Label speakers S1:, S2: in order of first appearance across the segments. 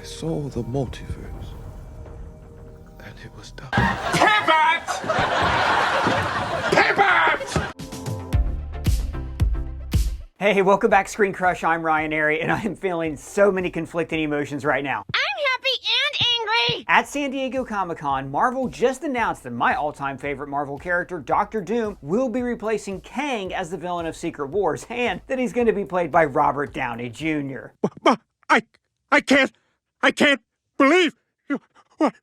S1: I saw the multiverse, and it was done.
S2: Pivot! Pivot!
S3: Hey, welcome back, ScreenCrush. I'm Ryan Airy, and I am feeling so many conflicting emotions right now.
S4: I'm happy and angry!
S3: At San Diego Comic-Con, Marvel just announced that my all-time favorite Marvel character, Doctor Doom, will be replacing Kang as the villain of Secret Wars, and that he's going to be played by Robert Downey Jr.
S2: I can't believe you. What?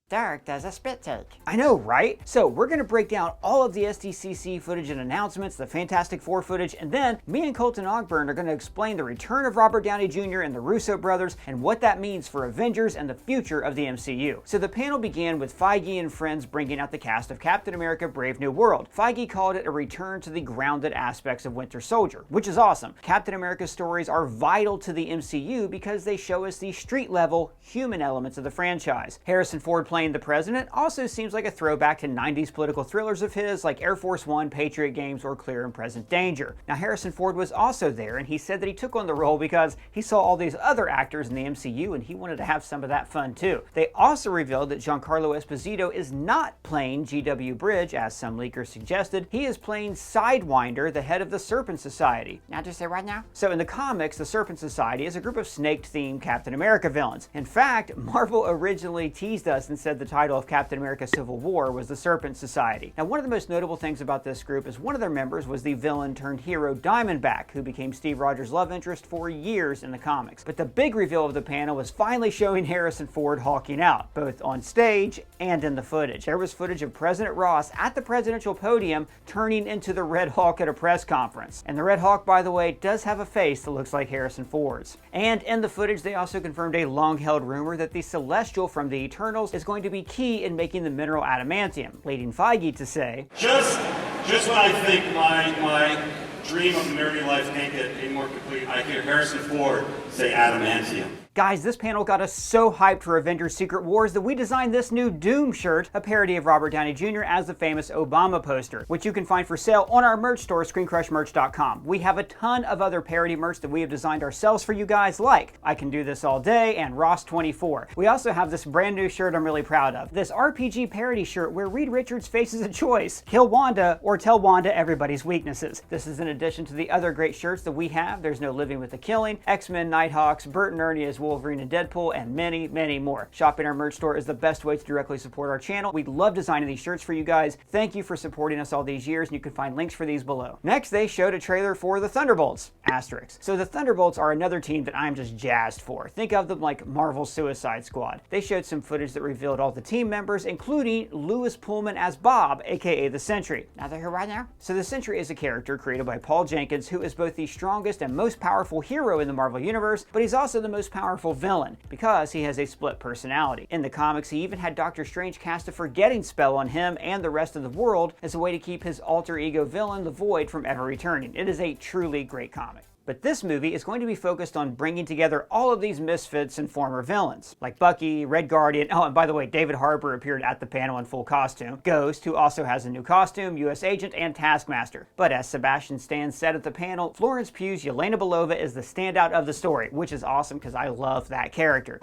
S4: Dark does a spit take.
S3: I know, right? So we're going to break down all of the SDCC footage and announcements, the Fantastic Four footage, and then me and Colton Ogburn are going to explain the return of Robert Downey Jr. and the Russo brothers and what that means for Avengers and the future of the MCU. So the panel began with Feige and friends bringing out the cast of Captain America: Brave New World. Feige called it a return to the grounded aspects of Winter Soldier, which is awesome. Captain America's stories are vital to the MCU because they show us the street-level, human elements of the franchise. Harrison Ford playing the President also seems like a throwback to 90s political thrillers of his like Air Force One, Patriot Games, or Clear and Present Danger. Now, Harrison Ford was also there, and he said that he took on the role because he saw all these other actors in the MCU and he wanted to have some of that fun too. They also revealed that Giancarlo Esposito is not playing G.W. Bridge, as some leakers suggested. He is playing Sidewinder, the head of the Serpent Society.
S4: Now just say what now?
S3: So in the comics, the Serpent Society is a group of snake-themed Captain America villains. In fact, Marvel originally teased us and said the title of Captain America Civil War was the Serpent Society. Now, one of the most notable things about this group is one of their members was the villain turned hero Diamondback, who became Steve Rogers' love interest for years in the comics. But the big reveal of the panel was finally showing Harrison Ford hulking out, both on stage and in the footage. There was footage of President Ross at the presidential podium turning into the Red Hulk at a press conference. And the Red Hulk, by the way, does have a face that looks like Harrison Ford's. And in the footage, they also confirmed a long-held rumor that the Celestial from the Eternals is going to be key in making the mineral adamantium, leading Feige to say,
S5: Just when I think my dream of a nerdy life can't get any more complete, I hear Harrison Ford say adamantium.
S3: Guys, this panel got us so hyped for Avengers Secret Wars that we designed this new Doom shirt, a parody of Robert Downey Jr. as the famous Obama poster, which you can find for sale on our merch store, ScreenCrushMerch.com. We have a ton of other parody merch that we have designed ourselves for you guys, like I Can Do This All Day and Ross24. We also have this brand new shirt I'm really proud of, this RPG parody shirt where Reed Richards faces a choice: kill Wanda or tell Wanda everybody's weaknesses. This is in addition to the other great shirts that we have. There's No Living with the Killing, X-Men Nighthawks, Bert and Ernie as Wolverine and Deadpool, and many, many more. Shopping our merch store is the best way to directly support our channel. We love designing these shirts for you guys. Thank you for supporting us all these years, and you can find links for these below. Next, they showed a trailer for the Thunderbolts, asterisk. So the Thunderbolts are another team that I'm just jazzed for. Think of them like Marvel's Suicide Squad. They showed some footage that revealed all the team members, including Lewis Pullman as Bob, aka the Sentry.
S4: Now they're here right now?
S3: So the Sentry is a character created by Paul Jenkins, who is both the strongest and most powerful hero in the Marvel Universe, but he's also the most powerful villain because he has a split personality. In the comics, he even had Doctor Strange cast a forgetting spell on him and the rest of the world as a way to keep his alter ego villain, the Void, from ever returning. It is a truly great comic. But this movie is going to be focused on bringing together all of these misfits and former villains, like Bucky, Red Guardian, oh, and by the way, David Harbour appeared at the panel in full costume, Ghost, who also has a new costume, US Agent, and Taskmaster. But as Sebastian Stan said at the panel, Florence Pugh's Yelena Belova is the standout of the story, which is awesome because I love that character.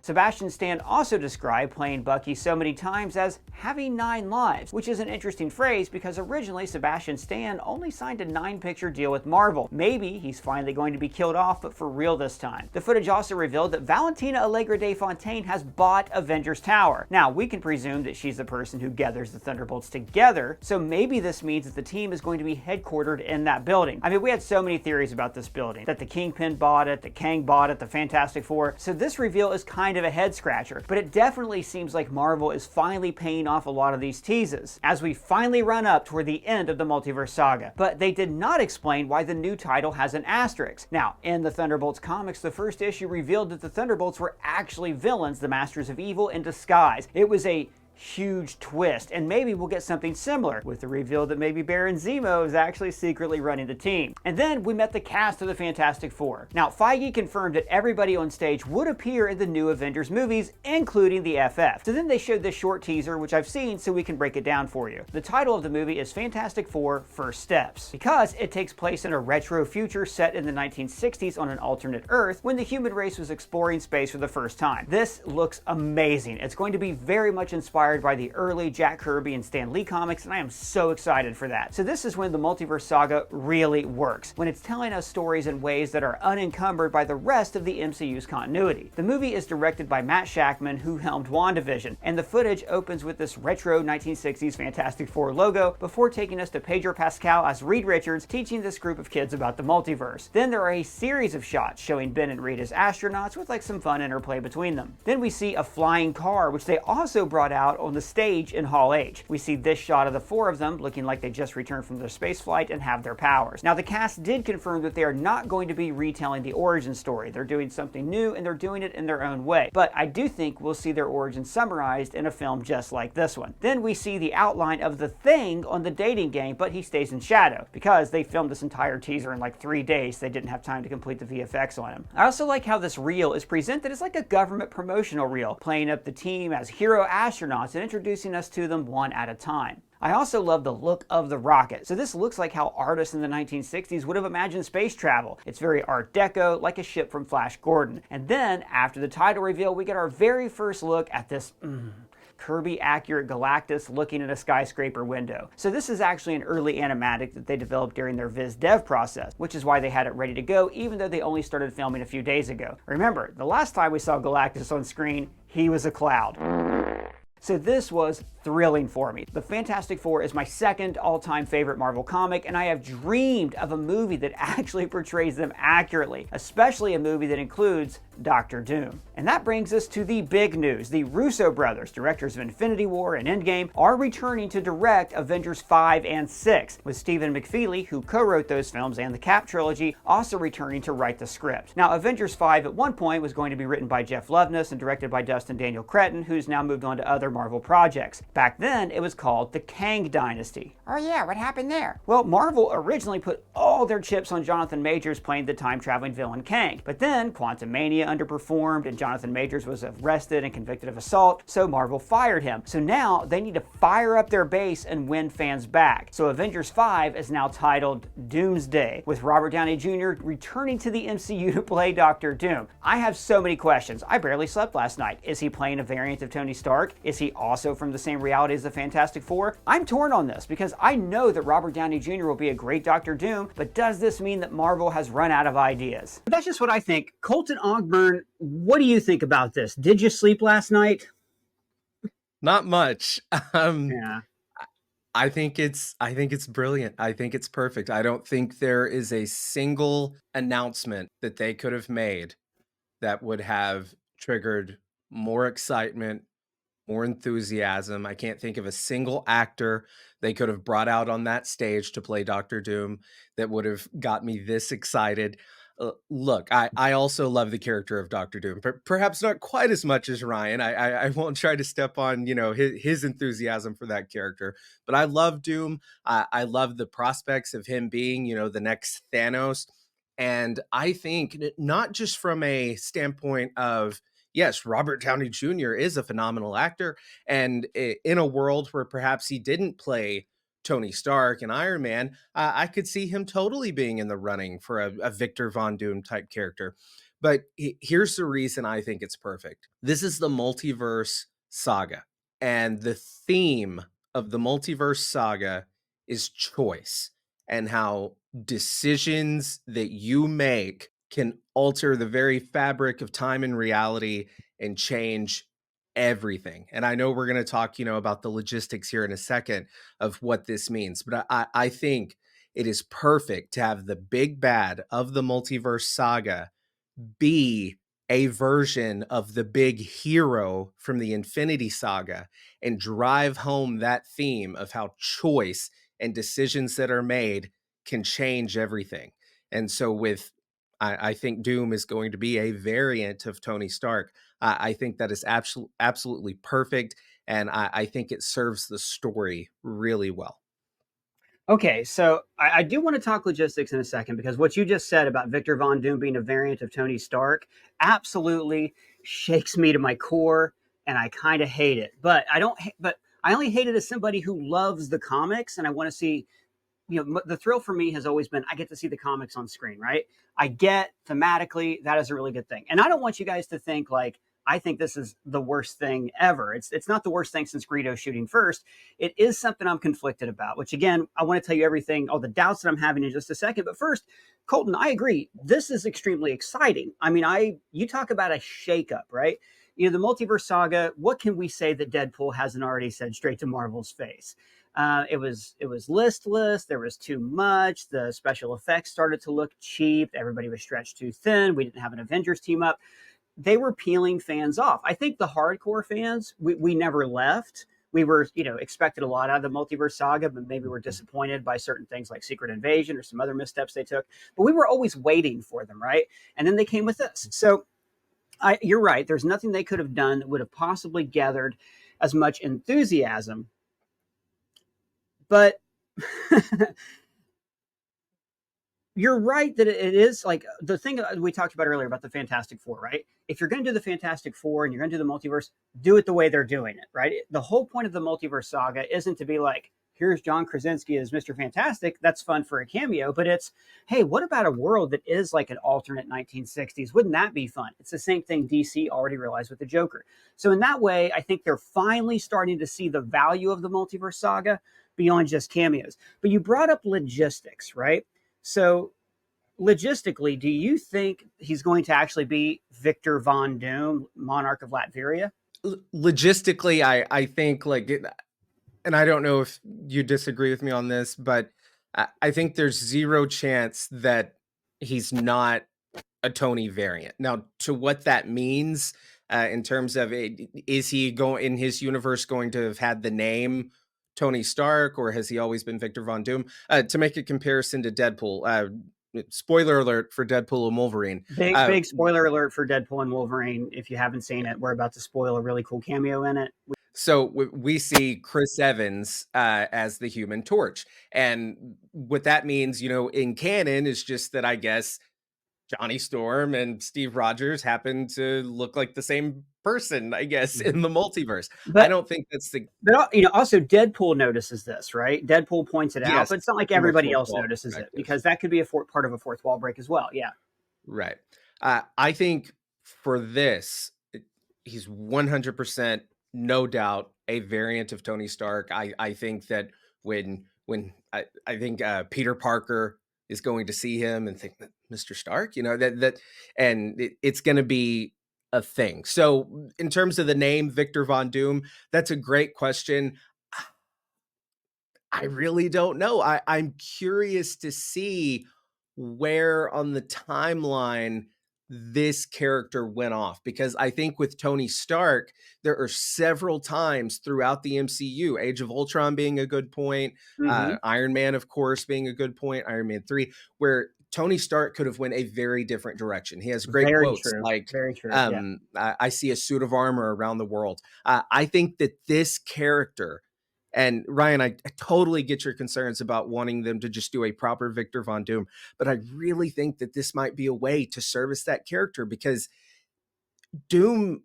S3: Sebastian Stan also described playing Bucky so many times as having 9 lives, which is an interesting phrase because originally Sebastian Stan only signed a 9-picture deal with Marvel. Maybe he's finally going to be killed off, but for real this time. The footage also revealed that Valentina Allegra de Fontaine has bought Avengers Tower. Now, we can presume that she's the person who gathers the Thunderbolts together, so maybe this means that the team is going to be headquartered in that building. I mean, we had so many theories about this building, that the Kingpin bought it, that Kang bought it, the Fantastic Four, so this reveal is kind of a head scratcher, but it definitely seems like Marvel is finally paying off a lot of these teases as we finally run up toward the end of the multiverse saga. But they did not explain why the new title has an asterisk. Now, in the Thunderbolts comics, the first issue revealed that the Thunderbolts were actually villains, the Masters of Evil in disguise. It was a huge twist, and maybe we'll get something similar with the reveal that maybe Baron Zemo is actually secretly running the team. And then we met the cast of the Fantastic Four. Now, Feige confirmed that everybody on stage would appear in the new Avengers movies, including the FF. So then they showed this short teaser, which I've seen, so we can break it down for you. The title of the movie is Fantastic Four: First Steps, because it takes place in a retro future set in the 1960s on an alternate Earth when the human race was exploring space for the first time. This looks amazing. It's going to be very much inspired by the early Jack Kirby and Stan Lee comics, and I am so excited for that. So this is when the multiverse saga really works, when it's telling us stories in ways that are unencumbered by the rest of the MCU's continuity. The movie is directed by Matt Shakman, who helmed WandaVision, and the footage opens with this retro 1960s Fantastic Four logo before taking us to Pedro Pascal as Reed Richards teaching this group of kids about the multiverse. Then there are a series of shots showing Ben and Reed as astronauts with like some fun interplay between them. Then we see a flying car, which they also brought out on the stage in Hall H. We see this shot of the four of them looking like they just returned from their space flight and have their powers. Now the cast did confirm that they are not going to be retelling the origin story. They're doing something new and they're doing it in their own way. But I do think we'll see their origin summarized in a film just like this one. Then we see the outline of the Thing on the dating game, but he stays in shadow because they filmed this entire teaser in like 3 days. They didn't have time to complete the VFX on him. I also like how this reel is presented as like a government promotional reel, playing up the team as hero astronauts and introducing us to them one at a time. I also love the look of the rocket. So this looks like how artists in the 1960s would have imagined space travel. It's very Art Deco, like a ship from Flash Gordon. And then, after the title reveal, we get our very first look at this Kirby-accurate Galactus looking at a skyscraper window. So this is actually an early animatic that they developed during their Viz Dev process, which is why they had it ready to go, even though they only started filming a few days ago. Remember, the last time we saw Galactus on screen, he was a cloud. So this was thrilling for me. The Fantastic Four is my second all-time favorite Marvel comic, and I have dreamed of a movie that actually portrays them accurately, especially a movie that includes Doctor Doom. And that brings us to the big news. The Russo brothers, directors of Infinity War and Endgame, are returning to direct Avengers 5 and 6, with Stephen McFeely, who co-wrote those films and the Cap trilogy, also returning to write the script. Now, Avengers 5 at one point was going to be written by Jeff Loveness and directed by Dustin Daniel Cretton, who's now moved on to other Marvel projects. Back then, it was called the Kang Dynasty.
S4: Oh yeah, what happened there?
S3: Well, Marvel originally put all their chips on Jonathan Majors playing the time-traveling villain Kang, but then Quantum Mania underperformed and Jonathan Majors was arrested and convicted of assault, so Marvel fired him. So now they need to fire up their base and win fans back. So Avengers 5 is now titled Doomsday, with Robert Downey Jr. returning to the MCU to play Doctor Doom. I have so many questions. I barely slept last night. Is he playing a variant of Tony Stark? Is he also from the same reality as the Fantastic Four? I'm torn on this because I know that Robert Downey Jr. will be a great Doctor Doom, but does this mean that Marvel has run out of ideas? That's just what I think. Colton Ogburn, what do you think about this? Did you sleep last night?
S6: Not much.
S3: Yeah.
S6: I think it's brilliant. I think it's perfect. I don't think there is a single announcement that they could have made that would have triggered more excitement, more enthusiasm. I can't think of a single actor they could have brought out on that stage to play Doctor Doom that would have got me this excited. Look, I also love the character of Doctor Doom, perhaps not quite as much as Ryan. I won't try to step on, his enthusiasm for that character, but I love Doom. I love the prospects of him being, the next Thanos. And I think not just from a standpoint of, yes, Robert Downey Jr. is a phenomenal actor. And in a world where perhaps he didn't play Tony Stark and Iron Man, I could see him totally being in the running for a Victor Von Doom type character. But here's the reason I think it's perfect. This is the multiverse saga. And the theme of the multiverse saga is choice and how decisions that you make can alter the very fabric of time and reality and change everything. And I know we're going to talk, about the logistics here in a second of what this means, but I think it is perfect to have the big bad of the multiverse saga be a version of the big hero from the Infinity Saga and drive home that theme of how choice and decisions that are made can change everything. And so I think Doom is going to be a variant of Tony Stark. I think that is absolutely perfect. and I think it serves the story really well.
S3: Okay, so I do want to talk logistics in a second, because what you just said about Victor Von Doom being a variant of Tony Stark absolutely shakes me to my core, and I kind of hate it. But I only hate it as somebody who loves the comics, and I want to see. The thrill for me has always been I get to see the comics on screen, right? I get thematically that is a really good thing, and I don't want you guys to think like I think this is the worst thing ever. It's not the worst thing since Greedo shooting first. It is something I'm conflicted about, which again, I want to tell you everything, all the doubts that I'm having in just a second. But first, Colton, I agree. This is extremely exciting. I mean, you talk about a shakeup, right? The multiverse saga, what can we say that Deadpool hasn't already said straight to Marvel's face? It was listless. There was too much. The special effects started to look cheap. Everybody was stretched too thin. We didn't have an Avengers team up. They were peeling fans off. I think the hardcore fans, we never left. We were, expected a lot out of the multiverse saga, but maybe we're disappointed by certain things like Secret Invasion or some other missteps they took. But we were always waiting for them, right? And then they came with this. So you're right. There's nothing they could have done that would have possibly gathered as much enthusiasm. But you're right that it is like the thing we talked about earlier about the Fantastic Four, right? If you're going to do the Fantastic Four and you're going to do the multiverse, do it the way they're doing it, right? The whole point of the multiverse saga isn't to be like, here's John Krasinski as Mr. Fantastic. That's fun for a cameo, but it's, hey, what about a world that is like an alternate 1960s? Wouldn't that be fun? It's the same thing DC already realized with the Joker. So in that way, I think they're finally starting to see the value of the multiverse saga beyond just cameos. But you brought up logistics, right? So logistically, do you think he's going to actually be Victor Von Doom, Monarch of Latveria?
S6: Logistically, I think and I don't know if you disagree with me on this, but I think there's zero chance that he's not a Tony variant. Now, to what that means in terms of is he going in his universe going to have had the name Tony Stark, or has he always been Victor Von Doom? To make a comparison to Deadpool, spoiler alert for Deadpool and Wolverine.
S3: Big spoiler alert for Deadpool and Wolverine. If you haven't seen it, we're about to spoil a really cool cameo in it.
S6: So we see Chris Evans as the Human Torch. And what that means, in canon is just that I guess Johnny Storm and Steve Rogers happen to look like the same person, I guess, in the multiverse. But I don't think that's the...
S3: But, also Deadpool notices this, right? Deadpool points it out, but it's not like everybody else notices it, because that could be part of a fourth wall break as well. Yeah.
S6: Right. I think for this, he's 100%, no doubt, a variant of Tony Stark. I think that when I think Peter Parker is going to see him and think, Mr. Stark, it's going to be a thing. So in terms of the name Victor Von Doom, that's a great question. I really don't know. I'm curious to see where on the timeline this character went off, because I think with Tony Stark, there are several times throughout the MCU, Age of Ultron being a good point, Iron Man, of course, being a good point, Iron Man 3, where Tony Stark could have went a very different direction. He has great quotes like,
S3: very true.
S6: I see a suit of armor around the world. I think that this character, and Ryan, I totally get your concerns about wanting them to just do a proper Victor Von Doom, but I really think that this might be a way to service that character, because Doom,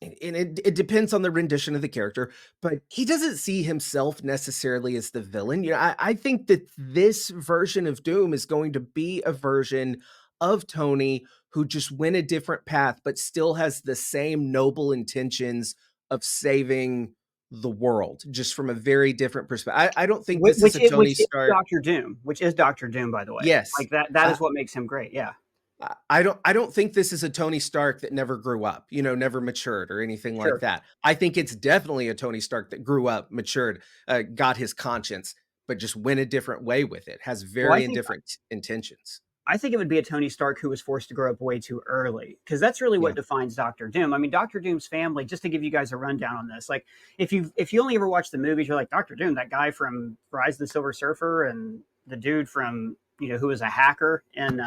S6: and it depends on the rendition of the character, but he doesn't see himself necessarily as the villain. I think that this version of Doom is going to be a version of Tony who just went a different path, but still has the same noble intentions of saving the world, just from a very different perspective. I don't think this is a Tony Stark.
S3: Doctor Doom, which is Doctor Doom, by the way.
S6: Yes,
S3: like that is what makes him great. Yeah.
S6: I don't think this is a Tony Stark that never grew up, never matured or anything like that. I think it's definitely a Tony Stark that grew up, matured, got his conscience, but just went a different way with it, has very different intentions.
S3: I think it would be a Tony Stark who was forced to grow up way too early, because that's really what defines Doctor Doom. I mean, Doctor Doom's family, just to give you guys a rundown on this, like if you only ever watch the movies, you're like, Doctor Doom, that guy from Rise of the Silver Surfer and the dude from, who was a hacker in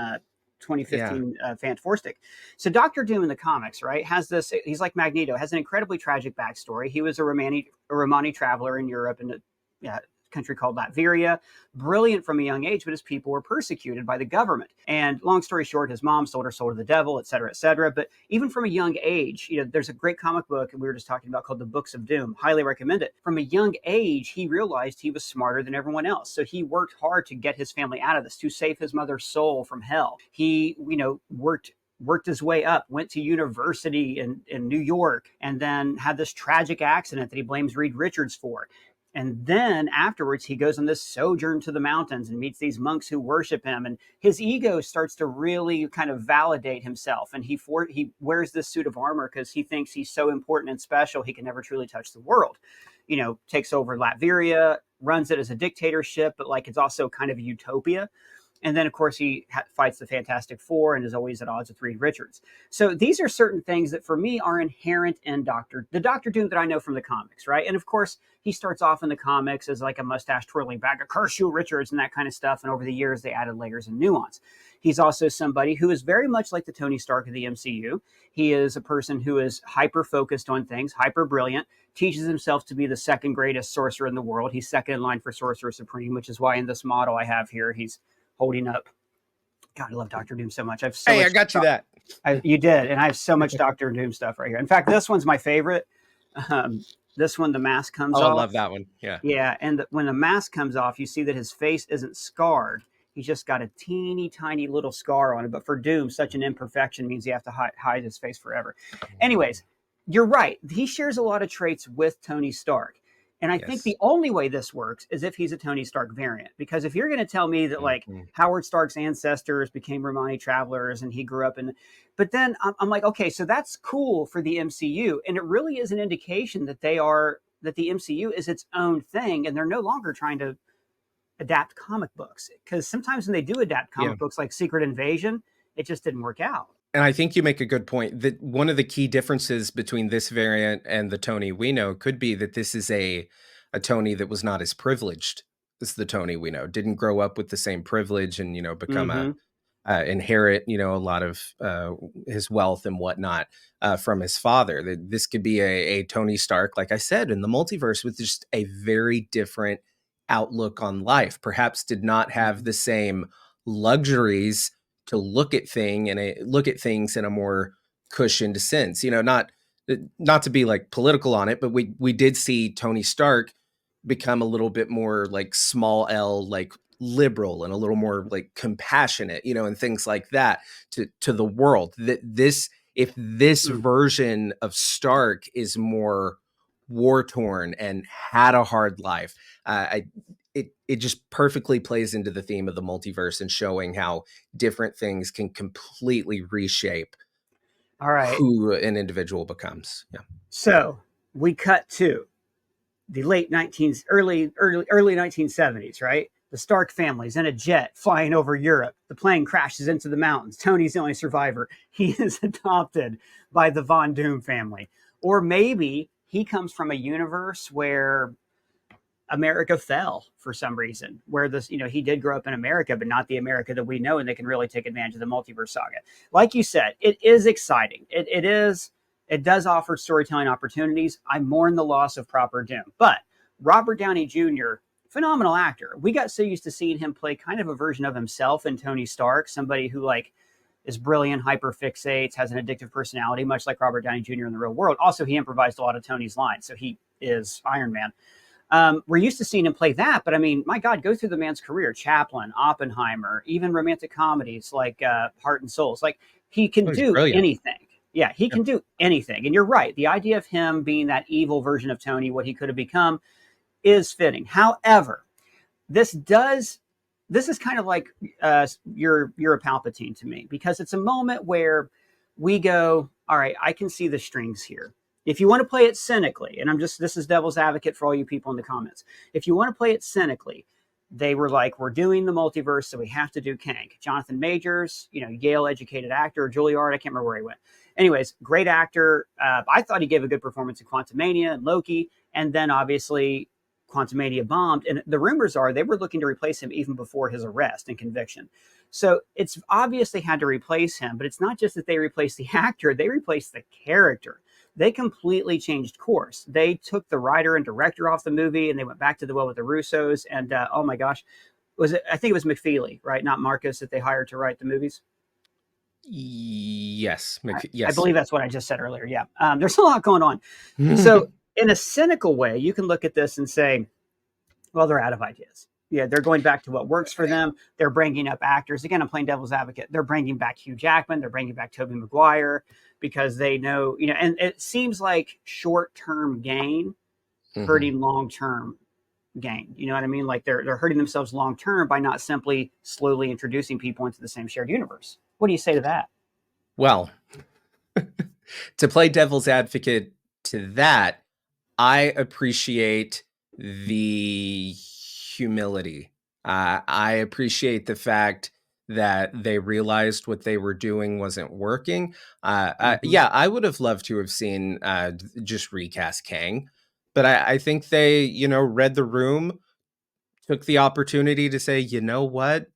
S3: 2015 Fant Four Stick. So Doctor Doom in the comics, right, has this, he's like Magneto, has an incredibly tragic backstory. He was a Romani traveler in Europe in a country called Latveria, brilliant from a young age, but his people were persecuted by the government. And long story short, his mom sold her soul to the devil, et cetera, et cetera. But even from a young age, there's a great comic book we were just talking about called The Books of Doom. Highly recommend it. From a young age, he realized he was smarter than everyone else. So he worked hard to get his family out of this, to save his mother's soul from hell. He, worked his way up, went to university in New York, and then had this tragic accident that he blames Reed Richards for. And then afterwards, he goes on this sojourn to the mountains and meets these monks who worship him. And his ego starts to really kind of validate himself. And he wears this suit of armor because he thinks he's so important and special, he can never truly touch the world. Takes over Latveria, runs it as a dictatorship, but like it's also kind of a utopia. And then, of course, he fights the Fantastic Four and is always at odds with Reed Richards. So these are certain things that, for me, are inherent in the Doctor Doom that I know from the comics, right? And, of course, he starts off in the comics as like a mustache-twirling bag of curse you, Richards, and that kind of stuff. And over the years, they added layers and nuance. He's also somebody who is very much like the Tony Stark of the MCU. He is a person who is hyper-focused on things, hyper-brilliant, teaches himself to be the second greatest sorcerer in the world. He's second in line for Sorcerer Supreme, which is why in this model I have here, he's holding up. God, I love Doctor Doom so much.
S6: I got you that.
S3: You did, and I have so much Doctor Doom stuff right here. In fact, this one's my favorite. This one, the mask comes off.
S6: I love that one. Yeah.
S3: Yeah, and when the mask comes off, you see that his face isn't scarred. He's just got a teeny tiny little scar on it. But for Doom, such an imperfection means you have to hide his face forever. Anyways, you're right. He shares a lot of traits with Tony Stark. And I think the only way this works is if he's a Tony Stark variant. Because if you're going to tell me that like Howard Stark's ancestors became Romani travelers and he grew up in, but then I'm like, okay, so that's cool for the MCU. And it really is an indication that the MCU is its own thing and they're no longer trying to adapt comic books. Because sometimes when they do adapt comic books like Secret Invasion, it just didn't work out.
S6: And I think you make a good point that one of the key differences between this variant and the Tony we know could be that this is a Tony that was not as privileged as the Tony we know, didn't grow up with the same privilege and, become inherit, a lot of his wealth and whatnot from his father. That this could be a Tony Stark, like I said, in the multiverse with just a very different outlook on life, perhaps did not have the same luxuries to look at things in a more cushioned sense, not to be like political on it, but we did see Tony Stark become a little bit more like small L, like liberal and a little more like compassionate, and things like that to the world. If this version of Stark is more war torn and had a hard life, it just perfectly plays into the theme of the multiverse and showing how different things can completely reshape who an individual becomes. Yeah.
S3: So we cut to the early 1970s, right? The Stark family's in a jet flying over Europe. The plane crashes into the mountains. Tony's the only survivor. He is adopted by the Von Doom family. Or maybe he comes from a universe where America fell for some reason, where he did grow up in America, but not the America that we know, and they can really take advantage of the multiverse saga. Like you said, it is exciting. It does offer storytelling opportunities. I mourn the loss of proper Doom, but Robert Downey Jr., phenomenal actor. We got so used to seeing him play kind of a version of himself in Tony Stark, somebody who is brilliant, hyperfixates, has an addictive personality, much like Robert Downey Jr. in the real world. Also, he improvised a lot of Tony's lines, so he is Iron Man. We're used to seeing him play that, but I mean, my God, go through the man's career. Chaplin, Oppenheimer, even romantic comedies like Heart and Souls. Like, he can do anything. Yeah, he can do anything. And you're right. The idea of him being that evil version of Tony, what he could have become, is fitting. However, this is kind of like you're a Palpatine to me, because it's a moment where we go, all right, I can see the strings here. If you want to play it cynically, and this is devil's advocate for all you people in the comments. If you want to play it cynically, they were like, we're doing the multiverse, so we have to do Kang. Jonathan Majors, Yale-educated actor, Juilliard, I can't remember where he went. Anyways, great actor. I thought he gave a good performance in Quantumania and Loki, and then obviously Quantumania bombed. And the rumors are they were looking to replace him even before his arrest and conviction. So it's obvious they had to replace him, but it's not just that they replaced the actor, they replaced the character. They completely changed course. They took the writer and director off the movie and they went back to the well with the Russos. And oh my gosh, I think it was McFeely, right? Not Marcus, that they hired to write the movies.
S6: Yes.
S3: I
S6: Yes.
S3: believe that's what I just said earlier. Yeah. There's a lot going on. So in a cynical way, you can look at this and say, well, they're out of ideas. Yeah, they're going back to what works for them. They're bringing up actors. Again, I'm playing devil's advocate. They're bringing back Hugh Jackman. They're bringing back Tobey Maguire because they know, and it seems like short-term gain hurting long-term gain. You know what I mean? Like they're hurting themselves long-term by not simply slowly introducing people into the same shared universe. What do you say to that?
S6: Well, to play devil's advocate to that, I appreciate the humility. I appreciate the fact that they realized what they were doing wasn't working. Yeah, I would have loved to have seen just recast Kang, but I think they, read the room, took the opportunity to say, you know what?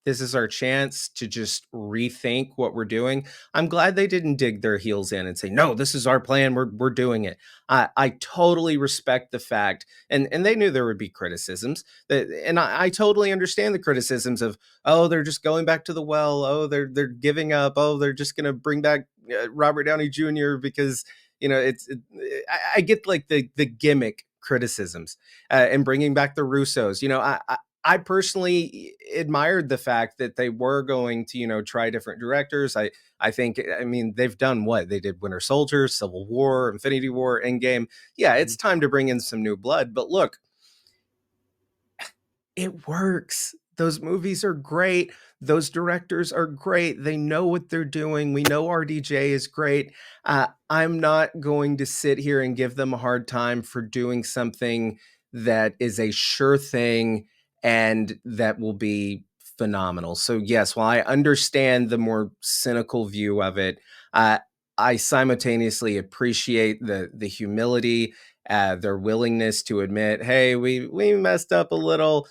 S6: This is our chance to just rethink what we're doing. I'm glad they didn't dig their heels in and say, no, this is our plan. We're doing it. I totally respect the fact, and they knew there would be criticisms, and I totally understand the criticisms of, oh, they're just going back to the well. Oh, they're giving up. Oh, they're just going to bring back Robert Downey Jr. because, I get like the gimmick criticisms and bringing back the Russos. I personally admired the fact that they were going to, try different directors. I mean, they've done what they did: Winter Soldier, Civil War, Infinity War, Endgame. Yeah, it's time to bring in some new blood. But look, it works. Those movies are great. Those directors are great. They know what they're doing. We know RDJ is great. I'm not going to sit here and give them a hard time for doing something that is a sure thing and that will be phenomenal. So yes, while I understand the more cynical view of it, I simultaneously appreciate the humility, their willingness to admit, hey, we messed up a little,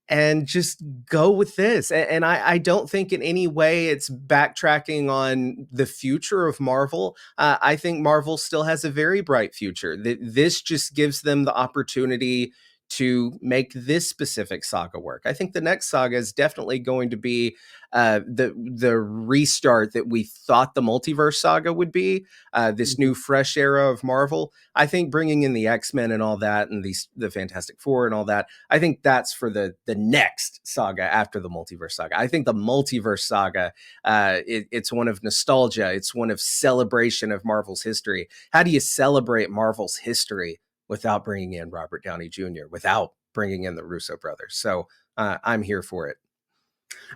S6: and just go with this. And I don't think in any way it's backtracking on the future of Marvel. I think Marvel still has a very bright future. This just gives them the opportunity to make this specific saga work. I think the next saga is definitely going to be the restart that we thought the multiverse saga would be, this new fresh era of Marvel. I think bringing in the X-Men and all that, and the Fantastic Four and all that, I think that's for the next saga after the multiverse saga. I think the multiverse saga, it's one of nostalgia. It's one of celebration of Marvel's history. How do you celebrate Marvel's history without bringing in Robert Downey Jr., without bringing in the Russo brothers? So I'm here for it.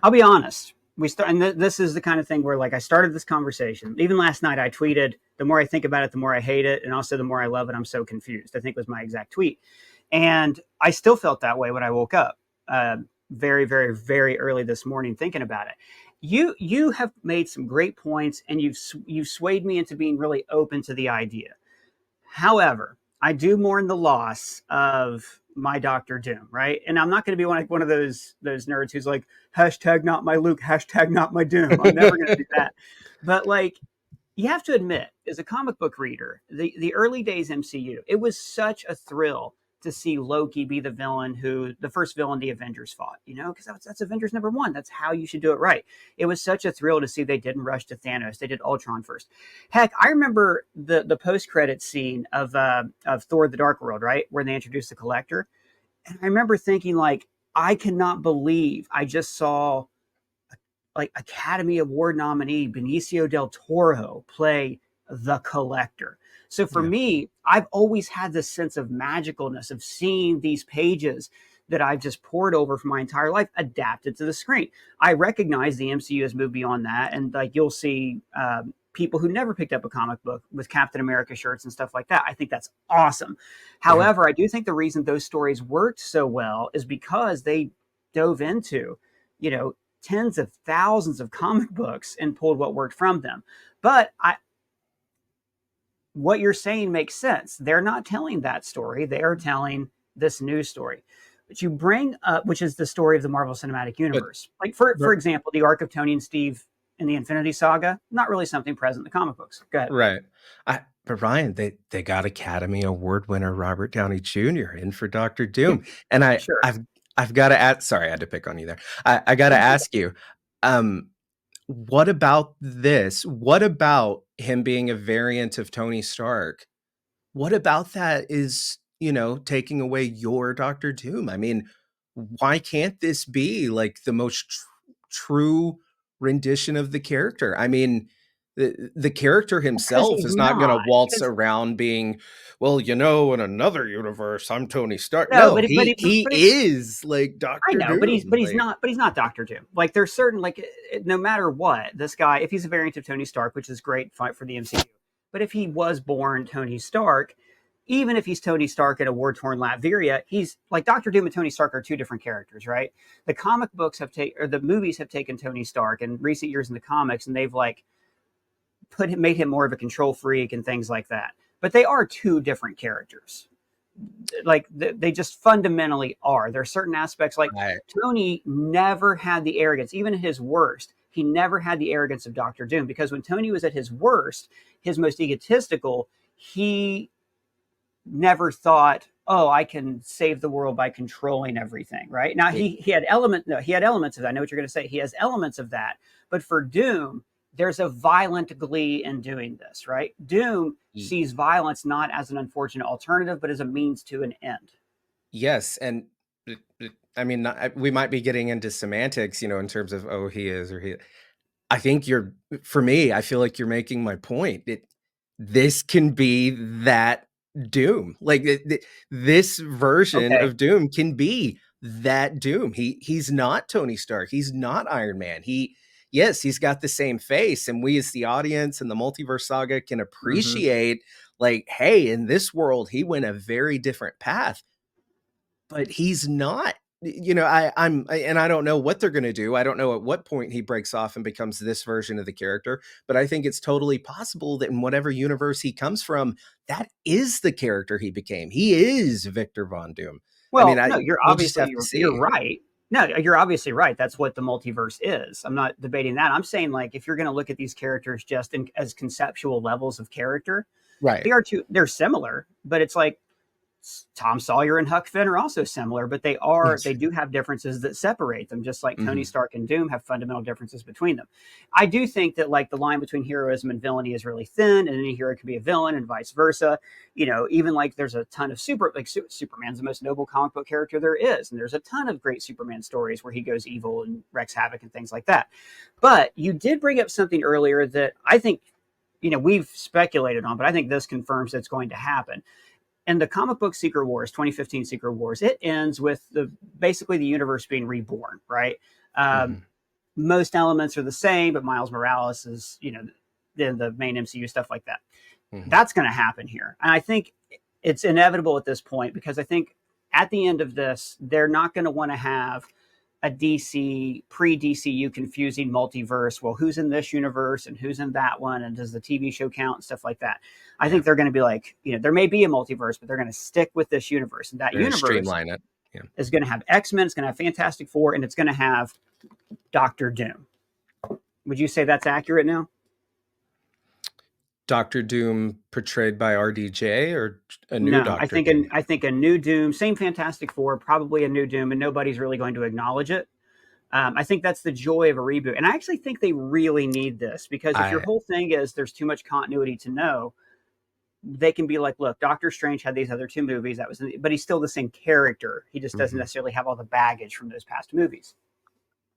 S3: I'll be honest. And this is the kind of thing where, like, I started this conversation. Even last night, I tweeted, the more I think about it, the more I hate it. And also the more I love it, I'm so confused, I think was my exact tweet. And I still felt that way when I woke up very, very, very early this morning thinking about it. You have made some great points, and you've swayed me into being really open to the idea. However, I do mourn the loss of my Doctor Doom, right? And I'm not going to be one of those nerds who's like, hashtag not my Luke, hashtag not my Doom. I'm never going to do that. But like, you have to admit, as a comic book reader, the early days MCU, it was such a thrill to see Loki be the first villain the Avengers fought, because that's Avengers #1. That's how you should do it right. It was such a thrill to see they didn't rush to Thanos. They did Ultron first. Heck, I remember the post-credit scene of Thor: The Dark World, right, where they introduced the Collector. And I remember thinking, like, I cannot believe I just saw like Academy Award nominee Benicio del Toro play the Collector. So for me, I've always had this sense of magicalness of seeing these pages that I've just poured over for my entire life adapted to the screen. I recognize the MCU has moved beyond that. And like, you'll see people who never picked up a comic book with Captain America shirts and stuff like that. I think that's awesome. However, I do think the reason those stories worked so well is because they dove into, tens of thousands of comic books and pulled what worked from them. But what you're saying makes sense. They're not telling that story. They are telling this new story. but you bring up, which is the story of the Marvel Cinematic
S6: But
S3: Universe. Like for example, the arc of Tony and Steve in the Infinity Saga, not really something present in the comic books. Go ahead.
S6: right. But Ryan, they got Academy Award winner Robert Downey Jr. in for Doctor Doom, and
S3: Sure.
S6: I've got to ask. Sorry, I had to pick on you there. I got to ask you, what about this? What about him being a variant of Tony Stark? What about that is, taking away your Doctor Doom? I mean, why can't this be like the most true rendition of the character? I mean, the character himself
S3: he's
S6: is not going to
S3: not.
S6: waltz around being, well, in another universe, I'm Tony Stark.
S3: No,
S6: No, he is like
S3: I
S6: Doctor
S3: know,
S6: Doom.
S3: but he's not Doctor Doom. Like there's certain no matter what, this guy, if he's a variant of Tony Stark, which is great fight for the MCU, but if he was born Tony Stark, even if he's Tony Stark in a war-torn Latveria, he's like Doctor Doom and Tony Stark are two different characters, right? The comic books the movies have taken Tony Stark in recent years in the comics, and they've like made him more of a control freak and things like that. But they are two different characters. Like they just fundamentally are. There are certain aspects like Tony never had the arrogance, even at his worst. He never had the arrogance of Doctor Doom, because when Tony was at his worst, his most egotistical, he never thought, oh, I can save the world by controlling everything, right? Now he had elements of that. I know what you're going to say. He has elements of that. But for Doom, there's a violent glee in doing this, right? Doom sees violence not as an unfortunate alternative, but as a means to an end.
S6: Yes, and I mean, we might be getting into semantics, in terms of, oh, he is or he. I think for me, I feel like you're making my point. This can be that Doom. Like this version of Doom can be that Doom. He's not Tony Stark. He's not Iron Man. Yes, he's got the same face, and we as the audience and the multiverse saga can appreciate like, hey, in this world, he went a very different path, but he's not. I don't know what they're going to do. I don't know at what point he breaks off and becomes this version of the character, but I think it's totally possible that in whatever universe he comes from, that is the character he became. He is Victor Von Doom.
S3: Well,
S6: no,
S3: you're right. No, you're obviously right. That's what the multiverse is. I'm not debating that. I'm saying, like, if you're going to look at these characters just as conceptual levels of character,
S6: right?
S3: They're similar, but it's like Tom Sawyer and Huck Finn are also similar, but they do have differences that separate them, just like Tony Stark and Doom have fundamental differences between them. I do think that like the line between heroism and villainy is really thin, and any hero can be a villain and vice versa. Even like there's a ton of Superman's the most noble comic book character there is, and there's a ton of great Superman stories where he goes evil and wreaks havoc and things like that. But you did bring up something earlier that I think we've speculated on, but I think this confirms it's going to happen. And the comic book Secret Wars, 2015 Secret Wars, it ends with basically the universe being reborn, right? Most elements are the same, but Miles Morales is, the main MCU, stuff like that. That's going to happen here. And I think it's inevitable at this point, because I think at the end of this, they're not going to want to have a DC, pre-DCU confusing multiverse. Well, who's in this universe and who's in that one? And does the TV show count and stuff like that? I think they're going to be like, there may be a multiverse, but they're going to stick with this universe. And that universe
S6: streamline it. Yeah.
S3: Is going to have X-Men, it's going to have Fantastic Four, and it's going to have Doctor Doom. Would you say that's accurate now?
S6: Doctor Doom portrayed by RDJ or a new Doctor Doom?
S3: I think a new Doom, same Fantastic Four, probably a new Doom, and nobody's really going to acknowledge it. I think that's the joy of a reboot. And I actually think they really need this, because if your whole thing is there's too much continuity to know, they can be like, look, Doctor Strange had these other two movies, but he's still the same character. He just doesn't necessarily have all the baggage from those past movies.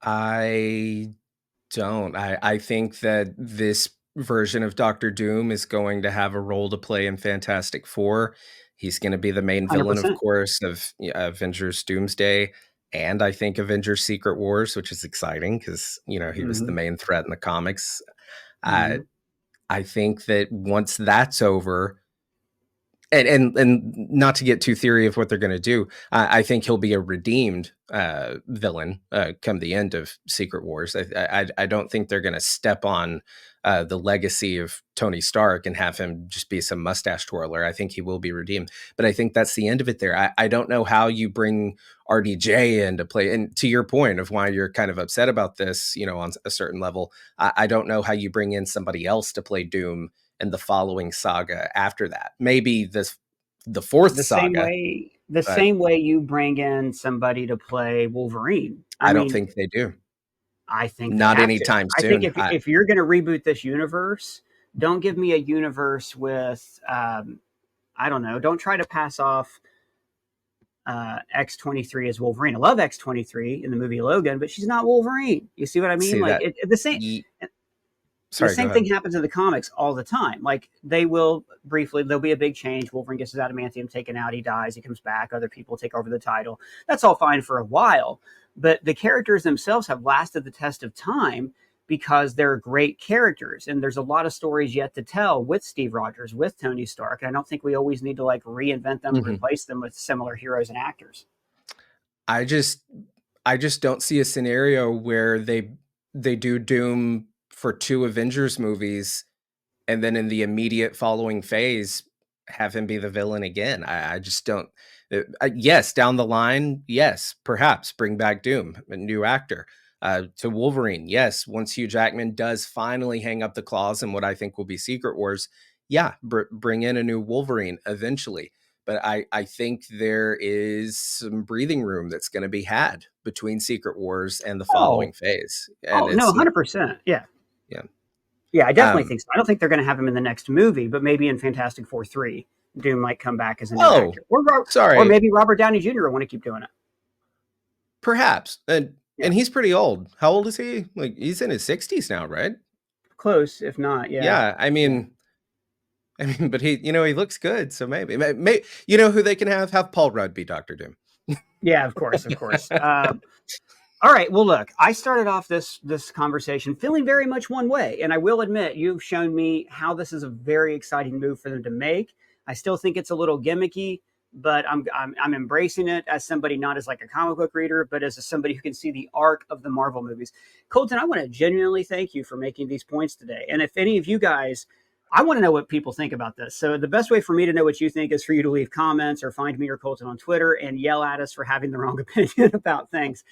S6: I don't. I think that this version of Doctor Doom is going to have a role to play in Fantastic Four. He's going to be the main villain,
S3: 100%.
S6: of course, of Avengers Doomsday, and I think Avengers Secret Wars, which is exciting because, he was the main threat in the comics. I think that once that's over, and not to get too theory of what they're going to do, I think he'll be a redeemed villain come the end of Secret Wars. I don't think they're going to step on the legacy of Tony Stark and have him just be some mustache twirler. I think he will be redeemed, but I think that's the end of it there. I don't know how you bring RDJ into play. And to your point of why you're kind of upset about this, on a certain level, I don't know how you bring in somebody else to play Doom and the following saga after that. Maybe the fourth saga.
S3: Same way you bring in somebody to play Wolverine.
S6: I don't think they do.
S3: I think
S6: not anytime soon.
S3: I think if you're going to reboot this universe, don't give me a universe with, I don't know, don't try to pass off X-23 as Wolverine. I love X-23 in the movie Logan, but she's not Wolverine. You see what I mean? The same thing happens in the comics all the time. Like there'll be a big change. Wolverine gets his adamantium taken out. He dies. He comes back. Other people take over the title. That's all fine for a while. But the characters themselves have lasted the test of time because they're great characters. And there's a lot of stories yet to tell with Steve Rogers, with Tony Stark. And I don't think we always need to reinvent them, replace them with similar heroes and actors.
S6: I just don't see a scenario where they do Doom for 2 Avengers movies and then in the immediate following phase have him be the villain again. I just don't. Yes, down the line, yes, perhaps bring back Doom, a new actor. To Wolverine, yes, once Hugh Jackman does finally hang up the claws in what I think will be Secret Wars, yeah, bring in a new Wolverine eventually. But I think there is some breathing room that's going to be had between Secret Wars and the following phase. And
S3: no, 100%. Yeah.
S6: Yeah.
S3: Yeah, I definitely think so. I don't think they're going to have him in the next movie, but maybe in Fantastic Four 3, Doom might come back as a new actor. Or maybe Robert Downey Jr. will want to keep doing it.
S6: Perhaps. And he's pretty old. How old is he? He's in his 60s now, right?
S3: Close, if not, yeah.
S6: Yeah, I mean, but he looks good, so maybe who they can have Paul Rudd be Dr. Doom.
S3: Yeah, of course. All right. Well, look, I started off this conversation feeling very much one way, and I will admit you've shown me how this is a very exciting move for them to make. I still think it's a little gimmicky, but I'm embracing it as somebody not as a comic book reader, but as somebody who can see the arc of the Marvel movies. Colton, I want to genuinely thank you for making these points today. And if any of you guys, I want to know what people think about this. So the best way for me to know what you think is for you to leave comments or find me or Colton on Twitter and yell at us for having the wrong opinion about things.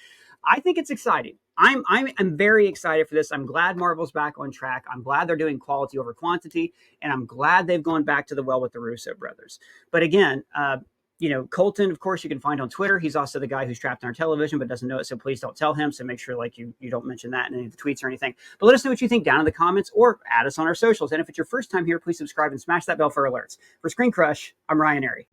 S3: I think it's exciting. I'm very excited for this. I'm glad Marvel's back on track. I'm glad they're doing quality over quantity, and I'm glad they've gone back to the well with the Russo brothers. But again, Colton, of course, you can find on Twitter. He's also the guy who's trapped in our television but doesn't know it, so please don't tell him. So make sure you don't mention that in any of the tweets or anything. But let us know what you think down in the comments or add us on our socials. And if it's your first time here, please subscribe and smash that bell for alerts. For ScreenCrush, I'm Ryan Airy.